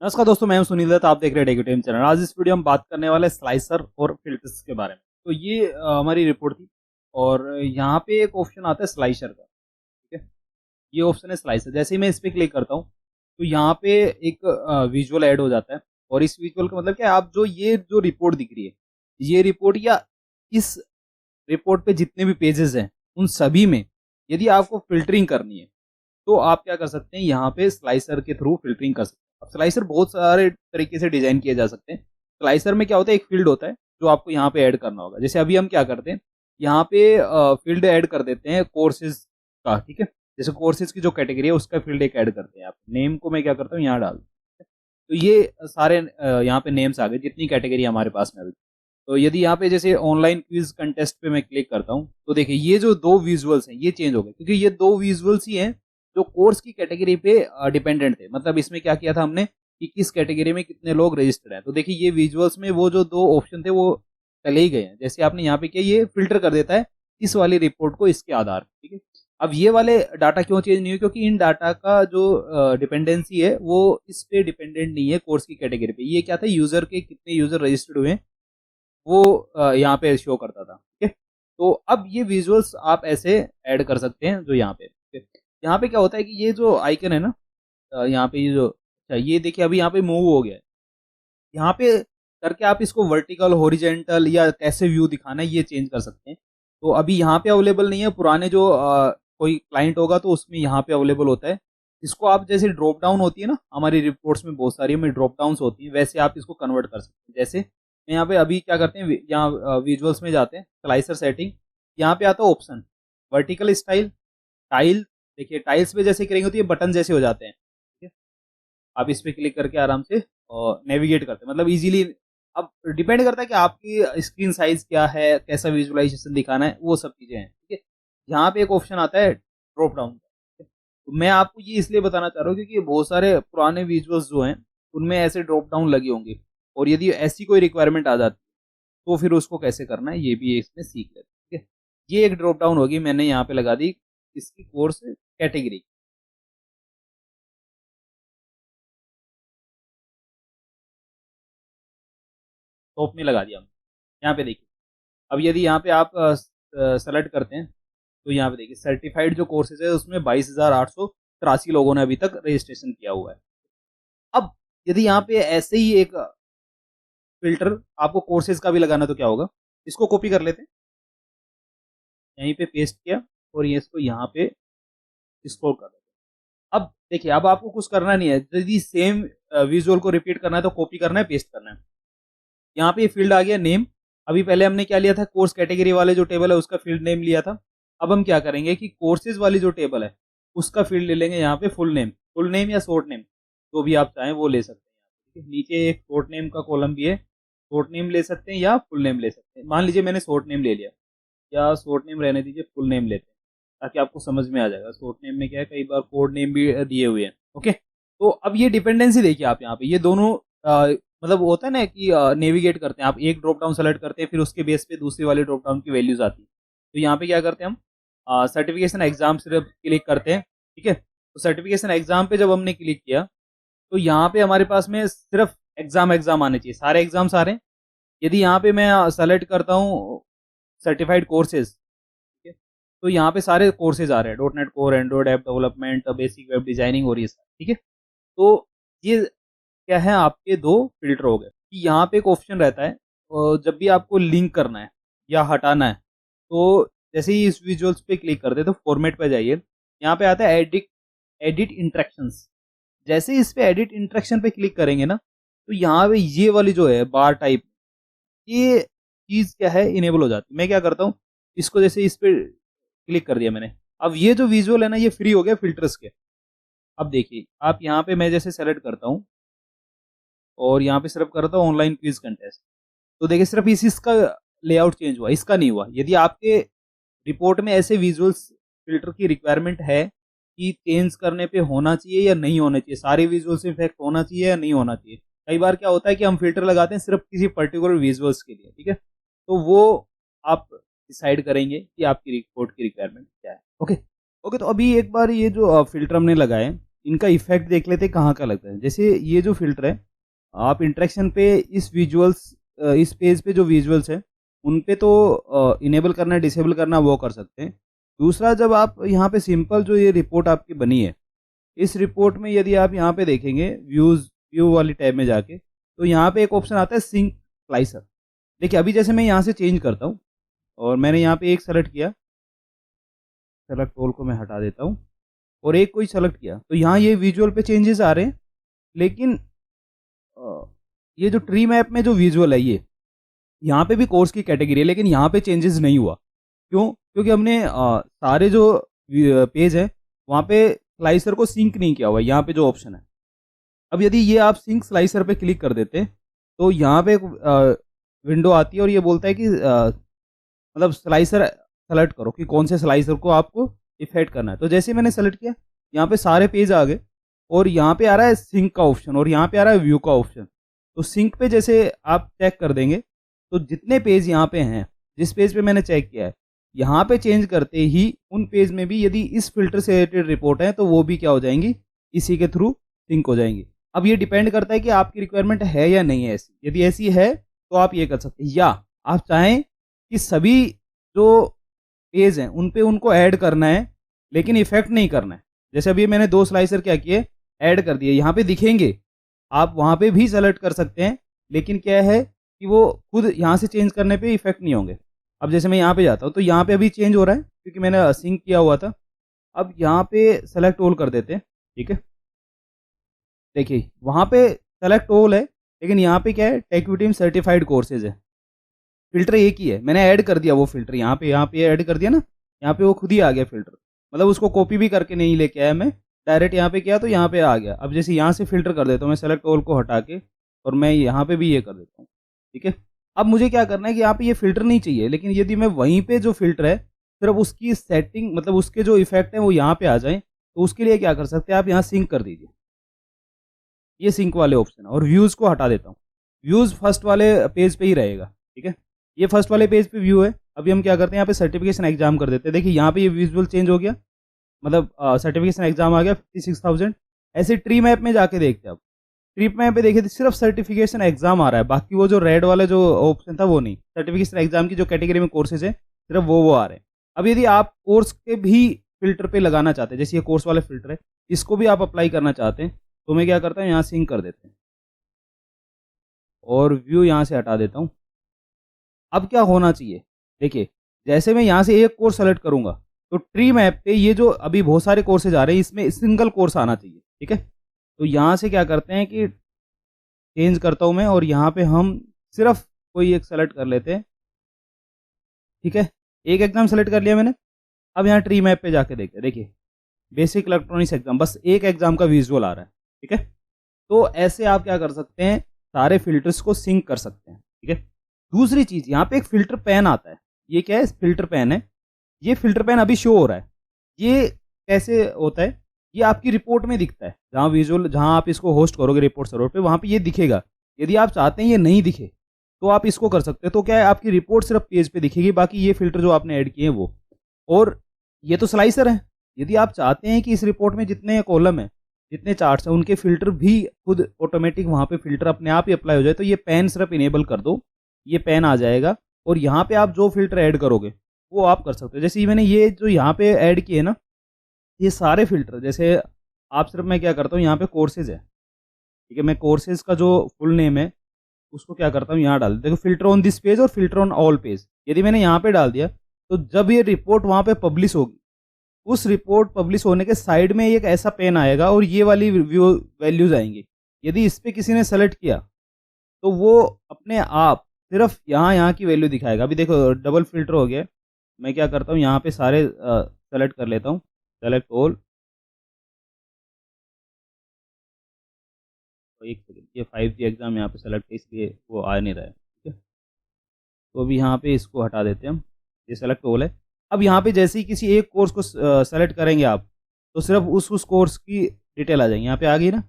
नमस्कार दोस्तों, मैं हूं सुनील दत्त। आप देख रहे हैं टेक टाइम चैनल। आज इस वीडियो में बात करने वाले स्लाइसर और फिल्टर्स के बारे में। तो ये हमारी रिपोर्ट थी और यहाँ पे एक ऑप्शन आता है स्लाइसर का। ठीक है, ये ऑप्शन है स्लाइसर। जैसे ही मैं इस पे क्लिक करता हूँ तो यहाँ पे एक विजुअल ऐड हो जाता है। और इस विजुअल का मतलब क्या है, आप जो रिपोर्ट दिख रही है, ये रिपोर्ट या इस रिपोर्ट पे जितने भी पेजेस हैं उन सभी में यदि आपको फिल्टरिंग करनी है तो आप क्या कर सकते हैं, यहाँ पे स्लाइसर के थ्रू फिल्टरिंग कर सकते हैं। अब स्लाइसर बहुत सारे तरीके से डिजाइन किए जा सकते हैं। स्लाइसर में क्या होता है, एक फील्ड होता है जो आपको यहाँ पे ऐड करना होगा। जैसे अभी हम क्या करते हैं, यहाँ पे फील्ड ऐड कर देते हैं कोर्सेज का। ठीक है, जैसे कोर्सेज की जो कैटेगरी है उसका फील्ड एक ऐड करते हैं। आप नेम को मैं क्या करता हूँ, यहाँ डाल देता हूं। तो ये सारे यहाँ पे नेम्स आ गए, जितनी कैटेगरी हमारे पास में अभी। तो यदि यहाँ पे जैसे ऑनलाइन क्विज कंटेस्ट पे मैं क्लिक करता हूँ तो देखिए ये जो दो विजुअल्स हैं ये चेंज हो गए, क्योंकि ये दो विजुअल्स ही हैं जो कोर्स की कैटेगरी पे डिपेंडेंट थे। मतलब इसमें क्या किया था हमने कि किस कैटेगरी में कितने लोग रजिस्टर्ड हैं। तो देखिए ये विजुअल्स में वो जो दो ऑप्शन थे वो चले ही गए हैं। जैसे आपने यहाँ पे किया, ये फिल्टर कर देता है इस वाली रिपोर्ट को इसके आधार पे। ठीक है, अब ये वाले डाटा क्यों चेंज नहीं हुए, क्योंकि इन डाटा का जो डिपेंडेंसी है वो इस पे डिपेंडेंट नहीं है कोर्स की कैटेगरी पे। ये क्या था, यूजर के कितने यूजर रजिस्टर्ड हुए हैं वो यहाँ पे शो करता था। ठीक है, तो अब ये विजुअल्स आप ऐसे ऐड कर सकते हैं जो यहाँ पे। ठीक है? यहाँ पे क्या होता है कि ये जो आइकन है ना, यहाँ पे ये जो, अच्छा ये देखिए अभी यहाँ पे मूव हो गया है। यहाँ पे करके आप इसको वर्टिकल, हॉरिजेंटल या कैसे व्यू दिखाना है ये चेंज कर सकते हैं। तो अभी यहाँ पे अवेलेबल नहीं है। पुराने जो कोई क्लाइंट होगा तो उसमें यहाँ पे अवेलेबल होता है। इसको आप जैसे ड्रॉप डाउन होती है ना, हमारी रिपोर्ट्स में बहुत सारी में ड्रॉप डाउन होती है, वैसे आप इसको कन्वर्ट कर सकते हैं। जैसे मैं यहाँ पे अभी क्या करते हैं, यहाँ विजुअल्स में जाते हैं, स्लाइसर सेटिंग, यहाँ पे आता है ऑप्शन वर्टिकल स्टाइल, टाइल। देखिए टाइल्स पे जैसे करेंगे तो ये बटन जैसे हो जाते हैं। ठीक है, आप इस पे क्लिक करके आराम से नेविगेट करते हैं, मतलब इजीली। अब डिपेंड करता है कि आपकी स्क्रीन साइज क्या है, कैसा विजुअलाइजेशन दिखाना है, वो सब चीजें हैं। ठीक है, यहाँ पे एक ऑप्शन आता है ड्रॉप डाउन। तो मैं आपको ये इसलिए बताना चाह रहा हूँ क्योंकि बहुत सारे पुराने विजुअल्स जो हैं उनमें ऐसे ड्रॉप डाउन लगे होंगे, और यदि ऐसी कोई रिक्वायरमेंट आ जाती है तो फिर उसको कैसे करना है ये भी इसमें सीख लेते हैं। ठीक है, ये एक ड्रॉप डाउन होगी, मैंने यहाँ पे लगा दी इसकी कोर्स कैटेगरी, टॉप में लगा दिया हमने। यहाँ पे देखिए, अब यदि यहाँ पे आप सेलेक्ट करते हैं तो यहाँ पे देखिए सर्टिफाइड जो कोर्सेज है उसमें 22,883 लोगों ने अभी तक रजिस्ट्रेशन किया हुआ है। अब यदि यहाँ पे ऐसे ही एक फिल्टर आपको कोर्सेज का भी लगाना तो क्या होगा, इसको कॉपी कर लेते हैं, यहीं पे पेस्ट किया और ये इसको यहाँ पे स्क्रॉल कर देते हैं। अब देखिए, अब आपको कुछ करना नहीं है। यदि सेम विजुअल को रिपीट करना है तो कॉपी करना है, पेस्ट करना है। यहाँ पे फील्ड आ गया नेम। अभी पहले हमने क्या लिया था, कोर्स कैटेगरी वाले जो टेबल है उसका फील्ड नेम लिया था। अब हम क्या करेंगे कि कोर्सेज वाली जो टेबल है उसका फील्ड ले लेंगे यहाँ पे फुल नेम या शॉर्ट नेम, जो भी आप चाहें वो ले सकते हैं। ठीक है? नीचे एक शॉर्ट नेम का कॉलम भी है, शॉर्ट नेम ले सकते हैं या फुल नेम ले सकते हैं। मान लीजिए मैंने शॉर्ट नेम ले लिया, या शॉर्ट नेम रहने दीजिए, फुल नेम लेते हैं ताकि आपको समझ में आ जाएगा। शॉर्ट नेम में क्या है, कई बार कोड नेम भी दिए हुए हैं। ओके, तो अब ये डिपेंडेंसी देखिए आप यहाँ पे, ये दोनों मतलब होता है ना कि नेविगेट करते हैं। आप एक ड्रॉप डाउन सेलेक्ट करते हैं, फिर उसके बेस पे दूसरी वाली ड्रॉप डाउन की वैल्यूज आती है। तो यहाँ पे क्या करते हैं हम, सर्टिफिकेशन एग्जाम सिर्फ क्लिक करते हैं। ठीक है, तो सर्टिफिकेशन एग्जाम पे जब हमने क्लिक किया तो यहाँ पे हमारे पास में सिर्फ एग्जाम एग्जाम आने चाहिए, सारे एग्जाम्स आ रहे हैं। यदि यहाँ पे मैं सेलेक्ट करता हूँ सर्टिफाइड कोर्सेज, ठीक है, तो यहाँ पे सारे कोर्सेज आ रहे हैं, dot net core, Android app development, basic web designing और ये सब। ठीक है, तो ये क्या है, आपके दो फिल्टर हो गए कि यहाँ पे एक ऑप्शन रहता है जब भी आपको लिंक करना है या हटाना है, तो जैसे ही इस विजुअल्स पे क्लिक करते हैं तो फॉर्मेट पे जाइए, यहाँ पे आता है एडिट, एडिट इंट्रैक्शंस। जैसे ही इस पे एडिट इंट्रैक्शन पे क्लिक करेंगे ना तो यहाँ पे ये वाली जो है बार टाइप, ये चीज क्या है, इनेबल हो जाती है। मैं क्या करता हूँ, इसको जैसे इस पे क्लिक कर दिया मैंने, अब ये जो विजुअल है ना ये फ्री हो गया फिल्टर्स के। अब देखिए आप यहाँ पे, मैं जैसे सेलेक्ट करता हूँ और यहाँ पे सिर्फ करता हूँ ऑनलाइन क्विज कंटेस्ट, तो देखिए सिर्फ इस इसका लेआउट चेंज हुआ, इसका नहीं हुआ। यदि आपके रिपोर्ट में ऐसे विजुअल्स फिल्टर की रिक्वायरमेंट है कि चेंज करने पे होना चाहिए या नहीं होना चाहिए, सारे विजुअल्स इफेक्ट होना चाहिए या नहीं होना चाहिए। कई बार क्या होता है कि हम फिल्टर लगाते हैं सिर्फ किसी पर्टिकुलर विजुअल्स के लिए। ठीक है, तो वो आप डिसाइड करेंगे कि आपकी रिपोर्ट की रिक्वायरमेंट क्या है। ओके, ओके, तो अभी एक बार ये जो फिल्टर हमने लगाए, इनका इफेक्ट देख लेते हैं कहाँ का लगता है। जैसे ये जो फ़िल्टर है, आप इंटरेक्शन पे इस इस पेज पे जो विजुअल्स हैं, उन पे तो इनेबल करना, डिसेबल करना वो कर सकते हैं। दूसरा, जब आप यहाँ पे सिंपल जो ये रिपोर्ट आपकी बनी है, इस रिपोर्ट में यदि आप यहाँ पे देखेंगे व्यू वाली टैब में जाके, तो यहाँ पे एक ऑप्शन आता है सिंक स्लाइसर। देखिए अभी जैसे मैं यहाँ से चेंज करता हूँ और मैंने यहाँ पे एक सेलेक्ट किया, सेलेक्ट ऑल को मैं हटा देता हूँ और एक कोई सेलेक्ट किया, तो यहाँ ये विजुअल पे चेंजेस आ रहे हैं। लेकिन ये जो ट्री मैप में जो विजुअल है, ये यहाँ पे भी कोर्स की कैटेगरी है, लेकिन यहाँ पे चेंजेस नहीं हुआ। क्यों? क्योंकि हमने सारे जो पेज है वहाँ पे स्लाइसर को सिंक नहीं किया हुआ है, यहाँ पे जो ऑप्शन है। अब यदि ये आप सिंक स्लाइसर पे क्लिक कर देते हैं, तो यहाँ पे एक विंडो आती है और ये बोलता है कि मतलब स्लाइसर सेलेक्ट करो कि कौन से स्लाइसर को आपको इफेक्ट करना है। तो जैसे मैंने सेलेक्ट किया, यहाँ पे सारे पेज आ गए और यहाँ पे आ रहा है सिंक का ऑप्शन और यहाँ पे आ रहा है व्यू का ऑप्शन। तो सिंक पे जैसे आप चेक कर देंगे, तो जितने पेज यहाँ पे हैं, जिस पेज पे मैंने चेक किया है, यहाँ पे चेंज करते ही उन पेज में भी यदि इस फिल्टर से रिलेटेड रिपोर्ट है, तो वो भी क्या हो जाएंगी, इसी के थ्रू सिंक हो जाएंगी। अब ये डिपेंड करता है कि आपकी रिक्वायरमेंट है या नहीं है ऐसी। यदि ऐसी है तो आप ये कर सकते हैं, या आप चाहें कि सभी जो पेज हैं उन पे उनको ऐड करना है लेकिन इफेक्ट नहीं करना है। जैसे अभी मैंने 2 स्लाइसर क्या किए, ऐड कर दिए, यहाँ पे दिखेंगे, आप वहाँ पे भी सेलेक्ट कर सकते हैं, लेकिन क्या है कि वो खुद यहाँ से चेंज करने पे इफेक्ट नहीं होंगे। अब जैसे मैं यहाँ पे जाता हूँ, तो यहाँ पे अभी चेंज हो रहा है क्योंकि मैंने सिंक किया हुआ था। अब यहाँ पे सेलेक्ट ऑल कर देते हैं, ठीक है। देखिए वहाँ पे सेलेक्ट ऑल है, लेकिन यहाँ पे क्या है, टेक्विटीम सर्टिफाइड कोर्सेज है। फ़िल्टर एक ही है, मैंने ऐड कर दिया वो फ़िल्टर, यहाँ पे ऐड कर दिया ना, यहाँ पे वो खुद ही आ गया फ़िल्टर। मतलब उसको कॉपी भी करके नहीं लेके आया मैं, डायरेक्ट यहाँ पे किया तो यहाँ पे आ गया। अब जैसे यहाँ से फ़िल्टर कर देता हूँ मैं, सेलेक्ट ऑल को हटा के, और मैं यहाँ पे भी ये कर देता हूँ, ठीक है। अब मुझे क्या करना है कि यहाँ पे ये फ़िल्टर नहीं चाहिए, लेकिन यदि मैं वहीं पे जो फ़िल्टर है सिर्फ उसकी सेटिंग, मतलब उसके जो इफ़ेक्ट हैं वो यहाँ पे आ जाएँ, तो उसके लिए क्या कर सकते हैं आप, यहाँ सिंक कर दीजिए, ये सिंक वाले ऑप्शन है। और व्यूज़ को हटा देता हूँ, व्यूज़ फर्स्ट वाले पेज पे ही रहेगा, ठीक है। ये फर्स्ट वाले पेज पे व्यू है। अभी हम क्या करते हैं, यहाँ पे सर्टिफिकेशन एग्जाम कर देते हैं। देखिए यहाँ पे ये विजुअल चेंज हो गया, मतलब सर्टिफिकेशन एग्जाम आ गया 56,000। ऐसे ट्री मैप में जाके देखते हैं, अब ट्री मैप पे देखिए तो सिर्फ सर्टिफिकेशन एग्जाम आ रहा है, बाकी वो जो रेड वाला जो ऑप्शन था वो नहीं। सर्टिफिकेशन एग्जाम की जो कैटेगरी में कोर्सेज है सिर्फ वो आ रहे हैं। अब यदि आप कोर्स के भी फिल्टर पे लगाना चाहते हैं, जैसे ये कोर्स वाले फिल्टर है, इसको भी आप अप्लाई करना चाहते हैं, तो मैं क्या करता हूँ, यहाँ सिंक कर देते हैं और व्यू यहाँ से हटा देता हूँ। अब क्या होना चाहिए, देखिए जैसे मैं यहाँ से एक कोर्स सेलेक्ट करूंगा, तो ट्री मैप पे ये जो अभी बहुत सारे कोर्सेज आ रहे हैं, इसमें सिंगल कोर्स आना चाहिए, ठीक है। तो यहाँ से क्या करते हैं कि चेंज करता हूँ मैं, और यहाँ पे हम सिर्फ कोई एक सेलेक्ट कर लेते हैं, ठीक है। एक एग्जाम सेलेक्ट कर लिया मैंने। अब यहाँ ट्री मैप पे जाके देखते हैं, देखिए बेसिक इलेक्ट्रॉनिक्स एग्जाम, बस एक एग्जाम का विजुअल आ रहा है, ठीक है। तो ऐसे आप क्या कर सकते हैं, सारे फिल्टर्स को सिंक कर सकते हैं, ठीक है। दूसरी चीज, यहाँ पे एक फिल्टर पैन आता है, ये क्या है, फिल्टर पैन है। ये फिल्टर पैन अभी शो हो रहा है, ये कैसे होता है, ये आपकी रिपोर्ट में दिखता है, जहाँ विजुअल, जहाँ आप इसको होस्ट करोगे रिपोर्ट सर्वर पे, वहाँ पे ये दिखेगा। यदि आप चाहते हैं ये नहीं दिखे, तो आप इसको कर सकते हैं। तो क्या है, आपकी रिपोर्ट सिर्फ पेज पे दिखेगी, बाकी ये फिल्टर जो आपने ऐड किए हैं वो। और ये तो स्लाइसर है, यदि आप चाहते हैं कि इस रिपोर्ट में जितने कॉलम है, जितने चार्ट्स हैं, उनके फिल्टर भी खुद ऑटोमेटिक वहाँ पे फिल्टर अपने आप ही अप्लाई हो जाए, तो ये पैन सिर्फ इनेबल कर दो, ये पैन आ जाएगा और यहाँ पे आप जो फिल्टर ऐड करोगे वो आप कर सकते हो। जैसे मैंने ये जो यहाँ पे ऐड किए ना, ये सारे फिल्टर, जैसे आप सिर्फ, मैं क्या करता हूँ, यहाँ पे कोर्सेज है, ठीक है, मैं कोर्सेज का जो फुल नेम है उसको क्या करता हूँ, यहाँ डाल, देखो फिल्टर ऑन दिस पेज और फिल्टर ऑन ऑल पेज। यदि मैंने यहाँ पे डाल दिया, तो जब ये रिपोर्ट वहाँ पे पब्लिश होगी, उस रिपोर्ट पब्लिश होने के साइड में एक ऐसा पेन आएगा और ये वाली व्यू वैल्यूज आएंगी। यदि इस पे किसी ने सेलेक्ट किया, तो वो अपने आप सिर्फ यहाँ की वैल्यू दिखाएगा। अभी देखो डबल फिल्टर हो गया, मैं क्या करता हूँ, यहाँ पे सारे सेलेक्ट कर लेता हूँ, सेलेक्ट ऑल। एक सेकेंड, ये 5G एग्जाम यहाँ पे सेलेक्ट है, इसलिए वो आ नहीं रहा है, ठीक है। तो अभी यहाँ पे इसको हटा देते हैं हम, ये सेलेक्ट ऑल है। अब यहाँ पे जैसे ही किसी एक कोर्स को सेलेक्ट करेंगे आप, तो सिर्फ उस कोर्स की डिटेल आ जाएगी, यहाँ पे आ गई ना।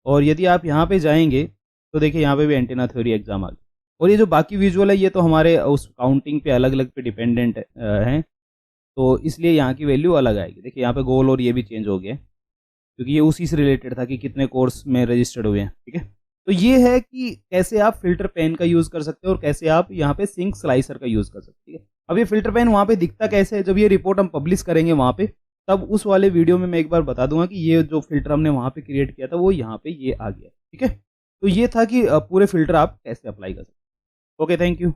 और यदि आप यहाँ पे जाएंगे, तो देखिए यहाँ पे भी एंटीना थ्योरी एग्जाम आ गई। और ये जो बाकी विजुअल है, ये तो हमारे उस काउंटिंग पे अलग अलग पे डिपेंडेंट हैं, तो इसलिए यहाँ की वैल्यू अलग आएगी। देखिए यहाँ पे गोल और ये भी चेंज हो गया, क्योंकि ये उसी से रिलेटेड था कि कितने कोर्स में रजिस्टर्ड हुए हैं, ठीक है। तो ये है कि कैसे आप फ़िल्टर पेन का यूज़ कर सकते हो और कैसे आप यहाँ पे सिंक स्लाइसर का यूज़ कर सकते हो, ठीक है। अब ये फ़िल्टर पेन वहाँ पे दिखता कैसे है, जब ये रिपोर्ट हम पब्लिश करेंगे वहाँ पे, तब उस वाले वीडियो में मैं एक बार बता दूँगा कि ये जो फ़िल्टर हमने वहाँ पे क्रिएट किया था, वो यहाँ पे ये आ गया, ठीक है। तो ये था कि पूरे फ़िल्टर आप कैसे अप्लाई कर सकते हो। Okay, thank you.